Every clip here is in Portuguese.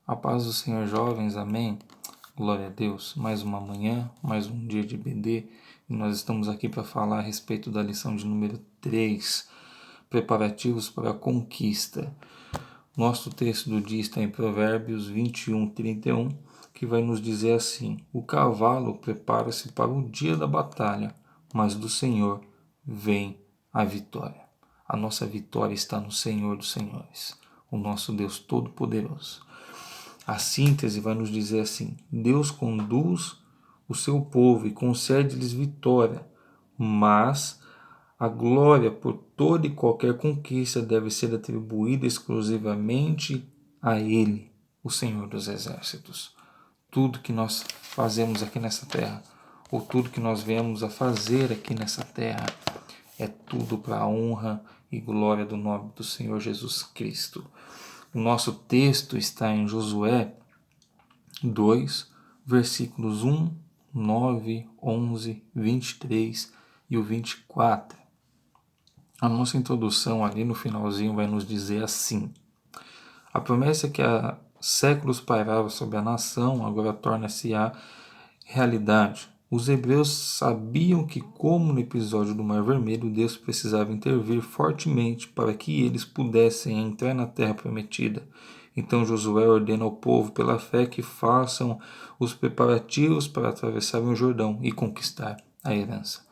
A paz do Senhor, jovens, amém? Glória a Deus. Mais uma manhã, mais um dia de BD e nós estamos aqui para falar a respeito da lição de número 3, preparativos para a conquista. Nosso texto do dia está em Provérbios 21:31, que vai nos dizer assim: o cavalo prepara-se para o dia da batalha, mas do Senhor vem a vitória. A nossa vitória está no Senhor dos Senhores, o nosso Deus Todo-Poderoso. A síntese vai nos dizer assim: Deus conduz o seu povo e concede-lhes vitória, mas a glória por toda e qualquer conquista deve ser atribuída exclusivamente a Ele, o Senhor dos Exércitos. Tudo que nós fazemos aqui nessa terra, ou tudo que nós viemos a fazer aqui nessa terra, é tudo para a honra e glória do nome do Senhor Jesus Cristo. O nosso texto está em Josué 2, versículos 1, 9, 11, 23 e o 24. A nossa introdução ali no finalzinho vai nos dizer assim: a promessa que há séculos pairava sobre a nação agora torna-se a realidade. Os hebreus sabiam que, como no episódio do Mar Vermelho, Deus precisava intervir fortemente para que eles pudessem entrar na terra prometida. Então Josué ordena ao povo pela fé que façam os preparativos para atravessar o Jordão e conquistar a herança.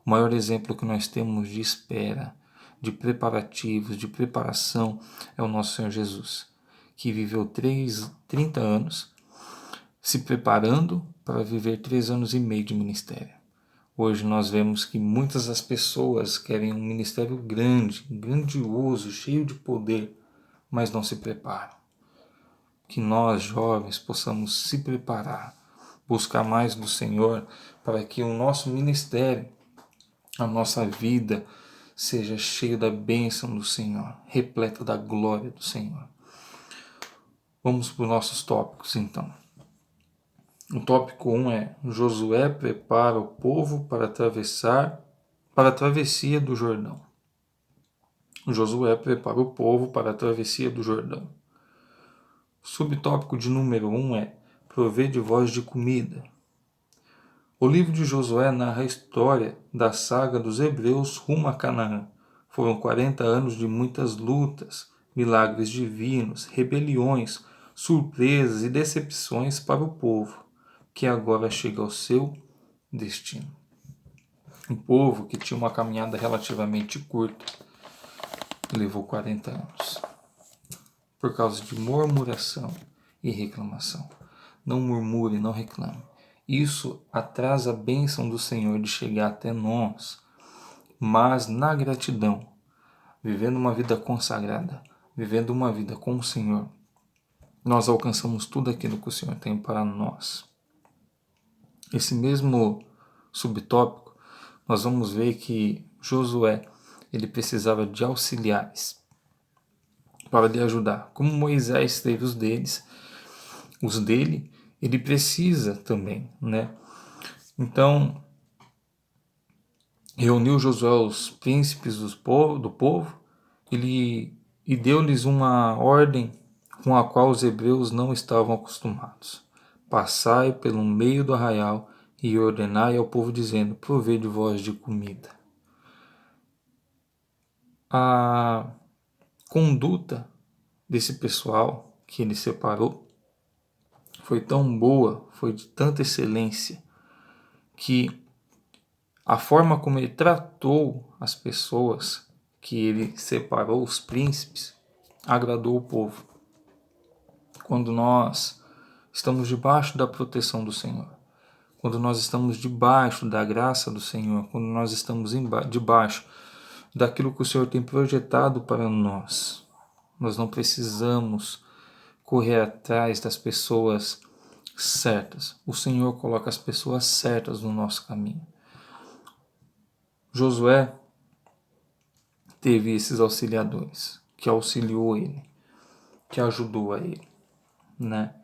O maior exemplo que nós temos de espera, de preparativos, de preparação é o nosso Senhor Jesus, que viveu 30 anos se preparando para viver 3 anos e meio de ministério. Hoje nós vemos que muitas das pessoas querem um ministério grande, grandioso, cheio de poder, mas não se preparam. Que nós, jovens, possamos se preparar, buscar mais do Senhor, para que o nosso ministério, a nossa vida, seja cheio da bênção do Senhor, repleta da glória do Senhor. Vamos para os nossos tópicos, então. O tópico 1 é: Josué prepara o povo para a travessia do Jordão. Josué prepara o povo para a travessia do Jordão. O subtópico de número 1 é: provê de voz de comida. O livro de Josué narra a história da saga dos hebreus rumo a Canaã. Foram 40 anos de muitas lutas, milagres divinos, rebeliões, surpresas e decepções para o povo, que agora chega ao seu destino. Um povo que tinha uma caminhada relativamente curta levou 40 anos por causa de murmuração e reclamação. Não murmure, não reclame. Isso atrasa a bênção do Senhor de chegar até nós, mas na gratidão, vivendo uma vida consagrada, vivendo uma vida com o Senhor, nós alcançamos tudo aquilo que o Senhor tem para nós. Esse mesmo subtópico, nós vamos ver que Josué, ele precisava de auxiliares para lhe ajudar. Como Moisés teve os dele, ele precisa também, né? Então, reuniu Josué os príncipes do povo e deu-lhes uma ordem com a qual os hebreus não estavam acostumados. Passai pelo meio do arraial e ordenai ao povo, dizendo: provê de vós de comida. A conduta desse pessoal que ele separou foi tão boa, foi de tanta excelência, que a forma como ele tratou as pessoas que ele separou, os príncipes, agradou o povo. Quando nós estamos debaixo da proteção do Senhor, quando nós estamos debaixo da graça do Senhor, quando nós estamos debaixo daquilo que o Senhor tem projetado para nós, nós não precisamos correr atrás das pessoas certas. O Senhor coloca as pessoas certas no nosso caminho. Josué teve esses auxiliadores, que auxiliou ele, que ajudou a ele, né?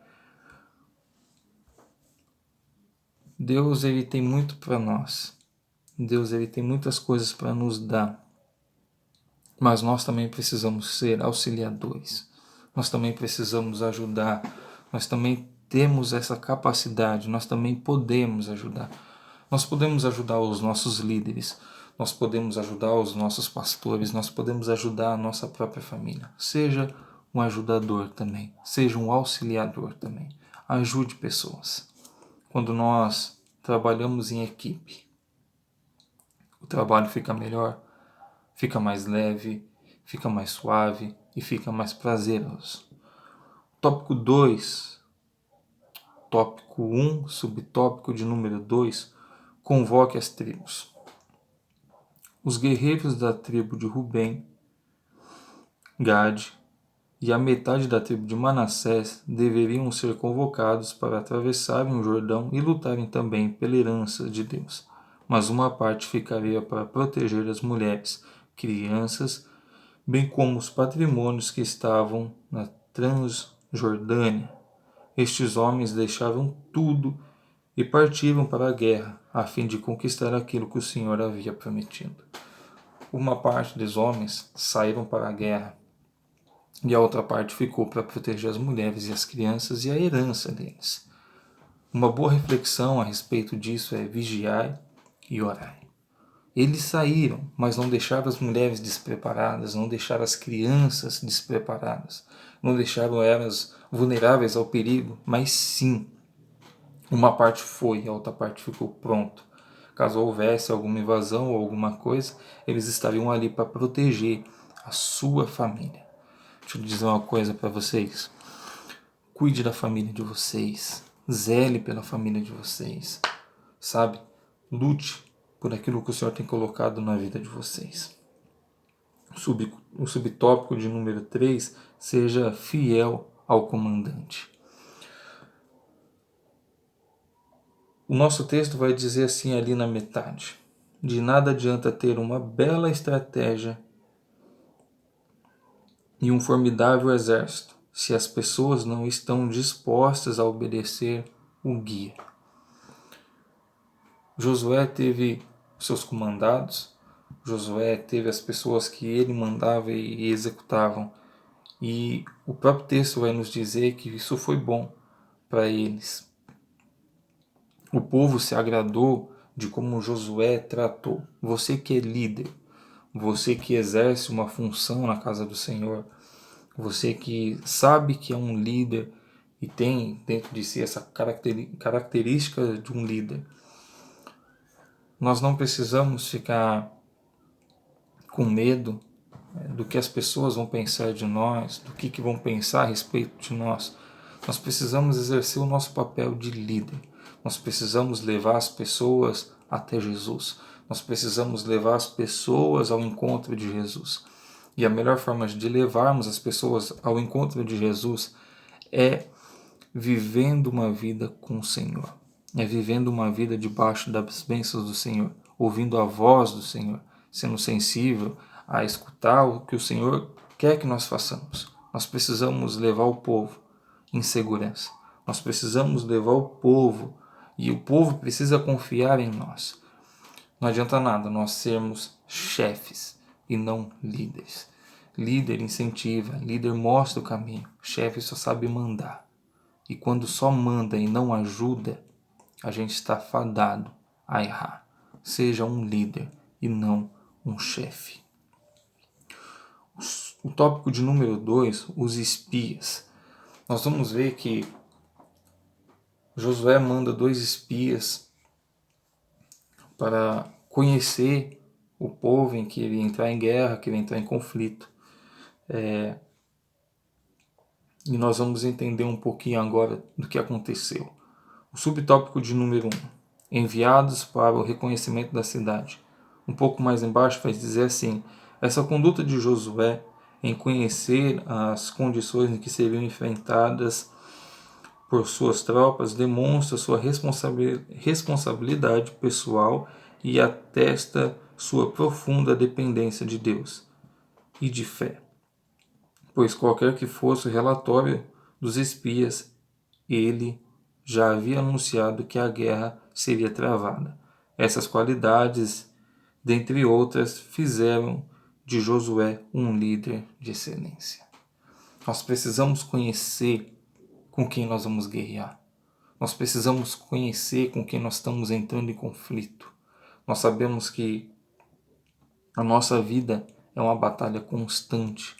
Deus, ele tem muito para nós. Deus, ele tem muitas coisas para nos dar. Mas nós também precisamos ser auxiliadores. Nós também precisamos ajudar nós também temos essa capacidade, nós também podemos ajudar. Nós podemos ajudar os nossos líderes, nós podemos ajudar os nossos pastores, nós podemos ajudar a nossa própria família. Seja um ajudador também, seja um auxiliador também. Ajude pessoas. Quando nós trabalhamos em equipe, o trabalho fica melhor, fica mais leve, fica mais suave e fica mais prazeroso. Tópico 2, tópico 1, subtópico de número 2, convoque as tribos. Os guerreiros da tribo de Rubem, Gade e a metade da tribo de Manassés deveriam ser convocados para atravessarem o Jordão e lutarem também pela herança de Deus. Mas uma parte ficaria para proteger as mulheres, crianças, bem como os patrimônios que estavam na Transjordânia. Estes homens deixaram tudo e partiram para a guerra, a fim de conquistar aquilo que o Senhor havia prometido. Uma parte dos homens saíram para a guerra e a outra parte ficou para proteger as mulheres e as crianças e a herança deles. Uma boa reflexão a respeito disso é vigiai e orai. Eles saíram, mas não deixaram as mulheres despreparadas, não deixaram as crianças despreparadas, não deixaram elas vulneráveis ao perigo, mas sim, uma parte foi, a outra parte ficou pronto. Caso houvesse alguma invasão ou alguma coisa, eles estariam ali para proteger a sua família. Deixa eu dizer uma coisa para vocês. Cuide da família de vocês. Zele pela família de vocês. Sabe? Lute por aquilo que o Senhor tem colocado na vida de vocês. O subtópico de número 3, seja fiel ao comandante. O nosso texto vai dizer assim ali na metade: de nada adianta ter uma bela estratégia e um formidável exército se as pessoas não estão dispostas a obedecer o guia. Josué teve seus comandados, Josué teve as pessoas que ele mandava e executavam. E o próprio texto vai nos dizer que isso foi bom para eles. O povo se agradou de como Josué tratou. Você que é líder, você que exerce uma função na casa do Senhor, você que sabe que é um líder e tem dentro de si essa característica de um líder. Nós não precisamos ficar com medo do que as pessoas vão pensar de nós, do que vão pensar a respeito de nós. Nós precisamos exercer o nosso papel de líder. Nós precisamos levar as pessoas até Jesus. Nós precisamos levar as pessoas ao encontro de Jesus. E a melhor forma de levarmos as pessoas ao encontro de Jesus é vivendo uma vida com o Senhor. É vivendo uma vida debaixo das bênçãos do Senhor, ouvindo a voz do Senhor, sendo sensível a escutar o que o Senhor quer que nós façamos. Nós precisamos levar o povo em segurança. Nós precisamos levar o povo e o povo precisa confiar em nós. Não adianta nada nós sermos chefes e não líderes. Líder incentiva, líder mostra o caminho, chefe só sabe mandar. E quando só manda e não ajuda, a gente está fadado a errar. Seja um líder e não um chefe. O tópico de número 2, os espias. Nós vamos ver que Josué manda 2 espias para conhecer o povo em que ele ia entrar em guerra, que ele ia entrar em conflito. E nós vamos entender um pouquinho agora do que aconteceu. O subtópico de número 1, enviados para o reconhecimento da cidade. Um pouco mais embaixo vai dizer assim: essa conduta de Josué em conhecer as condições em que seriam enfrentadas por suas tropas demonstra sua responsabilidade pessoal e atesta sua profunda dependência de Deus e de fé, pois qualquer que fosse o relatório dos espias, ele já havia anunciado que a guerra seria travada. Essas qualidades, dentre outras, fizeram de Josué um líder de excelência. Nós precisamos conhecer com quem nós vamos guerrear. Nós precisamos conhecer com quem nós estamos entrando em conflito. Nós sabemos que a nossa vida é uma batalha constante.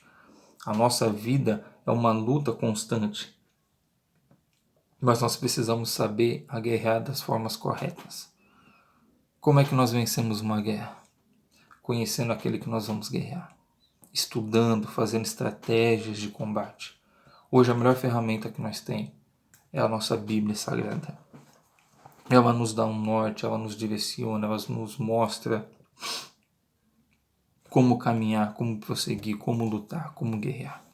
A nossa vida é uma luta constante. Mas nós precisamos saber a guerrear das formas corretas. Como é que nós vencemos uma guerra? Conhecendo aquele que nós vamos guerrear. Estudando, fazendo estratégias de combate. Hoje a melhor ferramenta que nós temos é a nossa Bíblia Sagrada. Ela nos dá um norte, ela nos direciona, ela nos mostra como caminhar, como prosseguir, como lutar, como guerrear.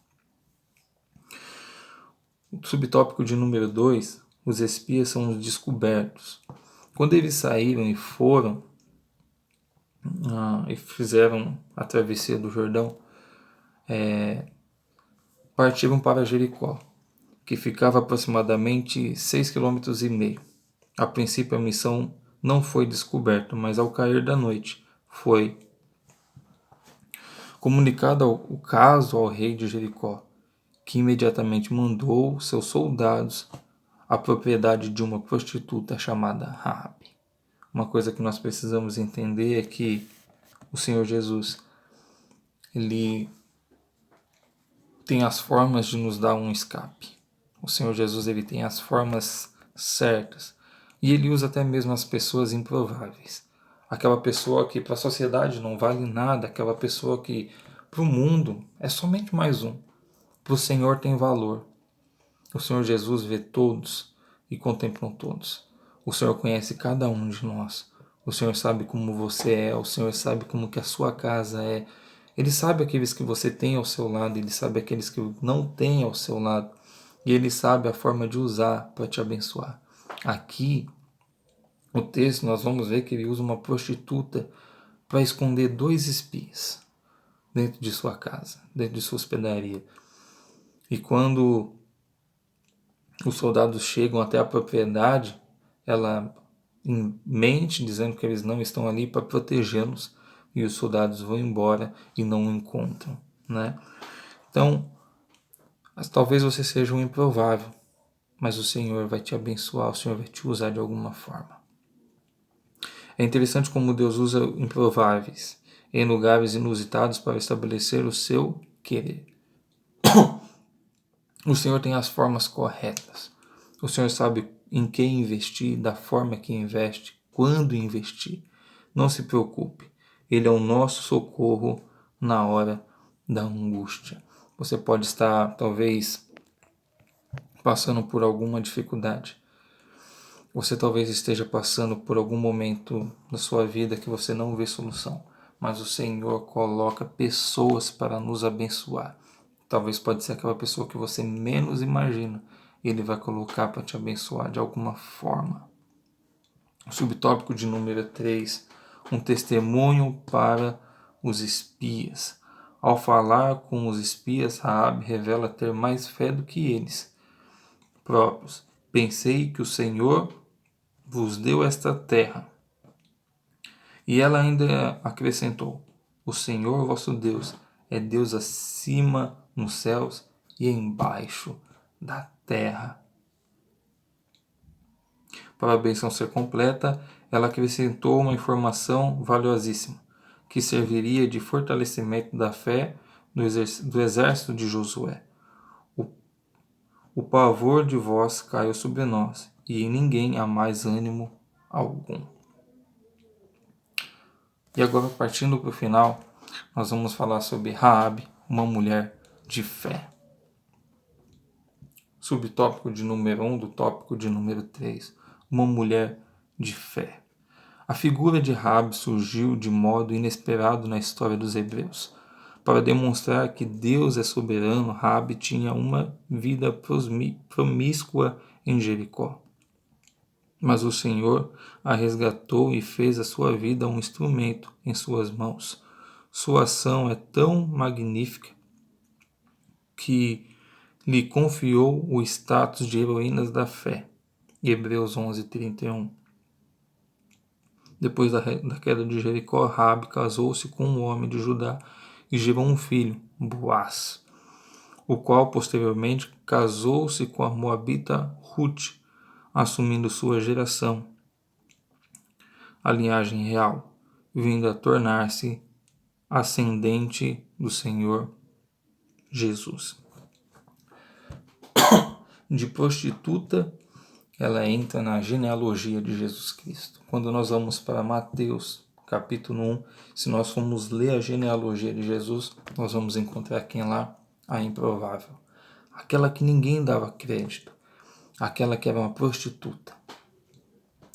O subtópico de número 2, os espias são os descobertos. Quando eles saíram e foram e fizeram a travessia do Jordão, partiram para Jericó, que ficava aproximadamente 6,5 km. A princípio a missão não foi descoberta, mas ao cair da noite foi comunicado o caso ao rei de Jericó, que imediatamente mandou seus soldados à propriedade de uma prostituta chamada Raabe. Uma coisa que nós precisamos entender é que o Senhor Jesus, ele tem as formas de nos dar um escape. O Senhor Jesus, ele tem as formas certas. E ele usa até mesmo as pessoas improváveis. Aquela pessoa que para a sociedade não vale nada, aquela pessoa que para o mundo é somente mais um. Para o Senhor tem valor. O Senhor Jesus vê todos e contempla todos. O Senhor conhece cada um de nós. O Senhor sabe como você é, o Senhor sabe como que a sua casa é. Ele sabe aqueles que você tem ao seu lado, ele sabe aqueles que não tem ao seu lado. E ele sabe a forma de usar para te abençoar. Aqui, no texto, nós vamos ver que ele usa uma prostituta para esconder 2 espias dentro de sua casa, dentro de sua hospedaria. E quando os soldados chegam até a propriedade, ela mente dizendo que eles não estão ali para protegê-los, e os soldados vão embora e não o encontram, né? Então, talvez você seja um improvável, mas o Senhor vai te abençoar, o Senhor vai te usar de alguma forma. É interessante como Deus usa improváveis em lugares inusitados para estabelecer o seu querer. O Senhor tem as formas corretas. O Senhor sabe em que investir, da forma que investe, quando investir. Não se preocupe. Ele é o nosso socorro na hora da angústia. Você pode estar, talvez, passando por alguma dificuldade. Você talvez esteja passando por algum momento da sua vida que você não vê solução. Mas o Senhor coloca pessoas para nos abençoar. Talvez pode ser aquela pessoa que você menos imagina. Ele vai colocar para te abençoar de alguma forma. O subtópico de número 3. Um testemunho para os espias. Ao falar com os espias, Raabe revela ter mais fé do que eles próprios. Pensei que o Senhor vos deu esta terra. E ela ainda acrescentou: o Senhor vosso Deus é Deus acima nos céus e embaixo da terra. Para a bênção ser completa, ela acrescentou uma informação valiosíssima, que serviria de fortalecimento da fé do exército de Josué. O pavor de vós caiu sobre nós, e em ninguém há mais ânimo algum. E agora, partindo para o final, nós vamos falar sobre Raabe, uma mulher de fé. Subtópico de número 1 do tópico de número 3. Uma mulher de fé. A figura de Raabe surgiu de modo inesperado na história dos hebreus. Para demonstrar que Deus é soberano, Raabe tinha uma vida promíscua em Jericó. Mas o Senhor a resgatou e fez a sua vida um instrumento em suas mãos. Sua ação é tão magnífica que lhe confiou o status de heroínas da fé. Hebreus 11:31. Depois da queda de Jericó, Raabe casou-se com um homem de Judá e gerou um filho, Boaz. o qual posteriormente casou-se com a moabita Ruth, assumindo sua geração, a linhagem real, vindo a tornar-se ascendente do Senhor Jesus. De prostituta, ela entra na genealogia de Jesus Cristo. Quando nós vamos para Mateus, capítulo 1, se nós formos ler a genealogia de Jesus, nós vamos encontrar quem lá? A improvável. Aquela que ninguém dava crédito. Aquela que era uma prostituta.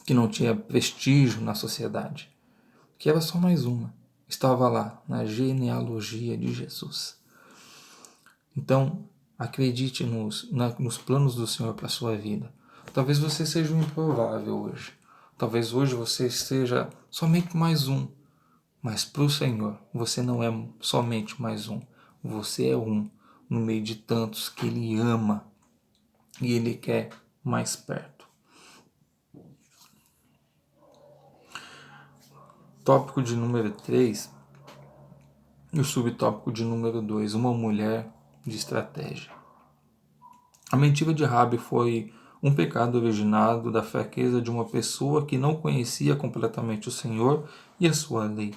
Que não tinha prestígio na sociedade. Que era só mais uma. Estava lá, na genealogia de Jesus. Então, acredite nos planos do Senhor para a sua vida. Talvez você seja um improvável hoje. Talvez hoje você seja somente mais um. Mas para o Senhor, você não é somente mais um. Você é um no meio de tantos que Ele ama e Ele quer mais perto. Tópico de número 3 e o subtópico de número 2, uma mulher de estratégia. A mentira de Raabe foi um pecado originado da fraqueza de uma pessoa que não conhecia completamente o Senhor e a sua lei.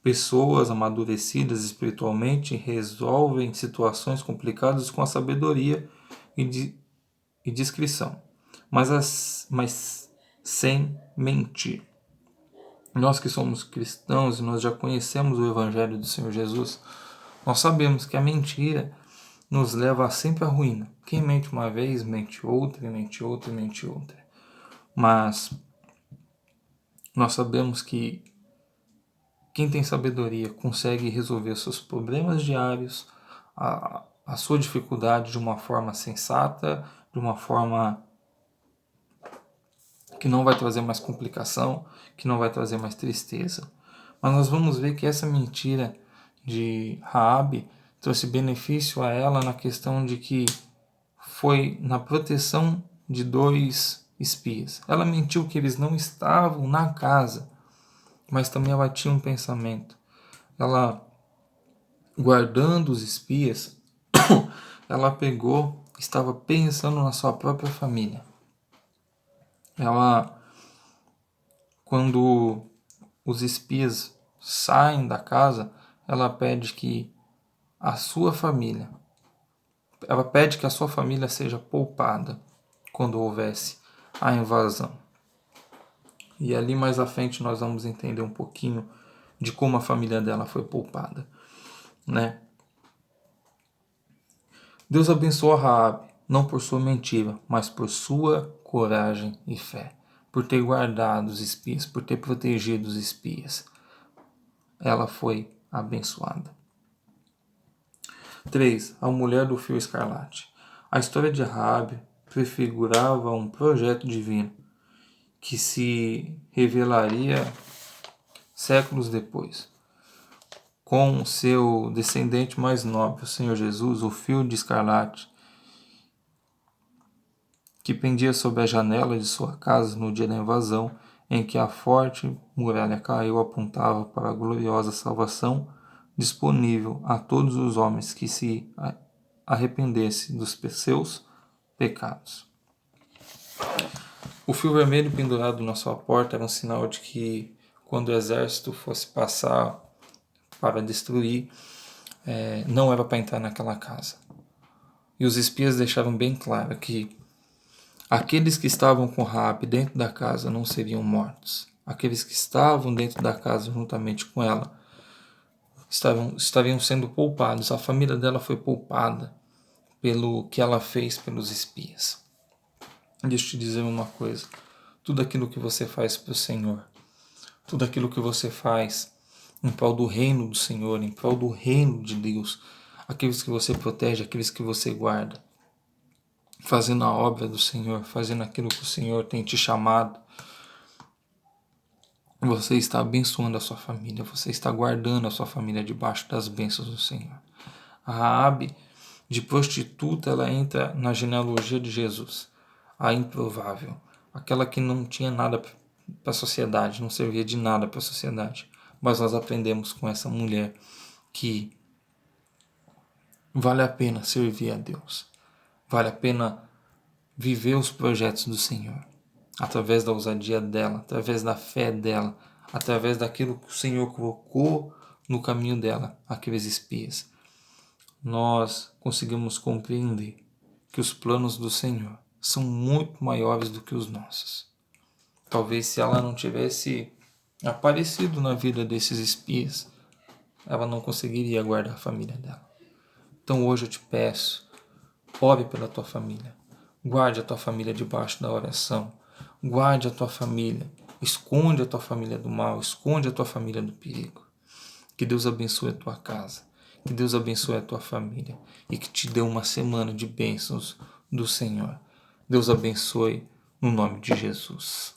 Pessoas amadurecidas espiritualmente resolvem situações complicadas com a sabedoria e discrição, mas sem mentir. Nós que somos cristãos e nós já conhecemos o Evangelho do Senhor Jesus, nós sabemos que a mentira nos leva sempre à ruína. Quem mente uma vez, mente outra, e mente outra, e mente outra. Mas nós sabemos que quem tem sabedoria consegue resolver seus problemas diários, a sua dificuldade de uma forma sensata, de uma forma que não vai trazer mais complicação, que não vai trazer mais tristeza. Mas nós vamos ver que essa mentira de Raabe trouxe benefício a ela na questão de que foi na proteção de 2 espias. Ela mentiu que eles não estavam na casa, mas também ela tinha um pensamento. Ela, guardando os espias, ela pegou, estava pensando na sua própria família. Ela, quando os espias saem da casa, ela pede que a sua família, ela pede que a sua família seja poupada quando houvesse a invasão. E ali mais à frente nós vamos entender um pouquinho de como a família dela foi poupada, né? Deus abençoou Raabe, não por sua mentira, mas por sua coragem e fé, por ter guardado os espias, por ter protegido os espias. Ela foi abençoada. 3. A mulher do fio escarlate. A história de Raabe prefigurava um projeto divino que se revelaria séculos depois. Com seu descendente mais nobre, o Senhor Jesus, o fio de escarlate, que pendia sobre a janela de sua casa no dia da invasão, em que a forte muralha caiu, apontava para a gloriosa salvação disponível a todos os homens que se arrependessem dos seus pecados. O fio vermelho pendurado na sua porta era um sinal de que, quando o exército fosse passar para destruir, não era para entrar naquela casa. E os espias deixaram bem claro que aqueles que estavam com Raabe dentro da casa não seriam mortos. Aqueles que estavam dentro da casa juntamente com ela estariam sendo poupados. A família dela foi poupada pelo que ela fez pelos espias. Deixa eu te dizer uma coisa. Tudo aquilo que você faz para o Senhor, tudo aquilo que você faz em prol do reino do Senhor, em prol do reino de Deus, aqueles que você protege, aqueles que você guarda, fazendo a obra do Senhor, fazendo aquilo que o Senhor tem te chamado, você está abençoando a sua família, você está guardando a sua família debaixo das bênçãos do Senhor. A Raabe, de prostituta, ela entra na genealogia de Jesus, a improvável, aquela que não tinha nada para a sociedade, não servia de nada para a sociedade. Mas nós aprendemos com essa mulher que Vale a pena servir a Deus. Vale a pena viver os projetos do Senhor, através da ousadia dela, através da fé dela, através daquilo que o Senhor colocou no caminho dela, aqueles espias. Nós conseguimos compreender que os planos do Senhor são muito maiores do que os nossos. Talvez se ela não tivesse aparecido na vida desses espias, ela não conseguiria guardar a família dela. Então hoje eu te peço, ore pela tua família. Guarde a tua família debaixo da oração. Guarde a tua família. Esconde a tua família do mal. Esconde a tua família do perigo. Que Deus abençoe a tua casa. Que Deus abençoe a tua família. E que te dê uma semana de bênçãos do Senhor. Deus abençoe no nome de Jesus.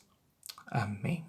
Amém.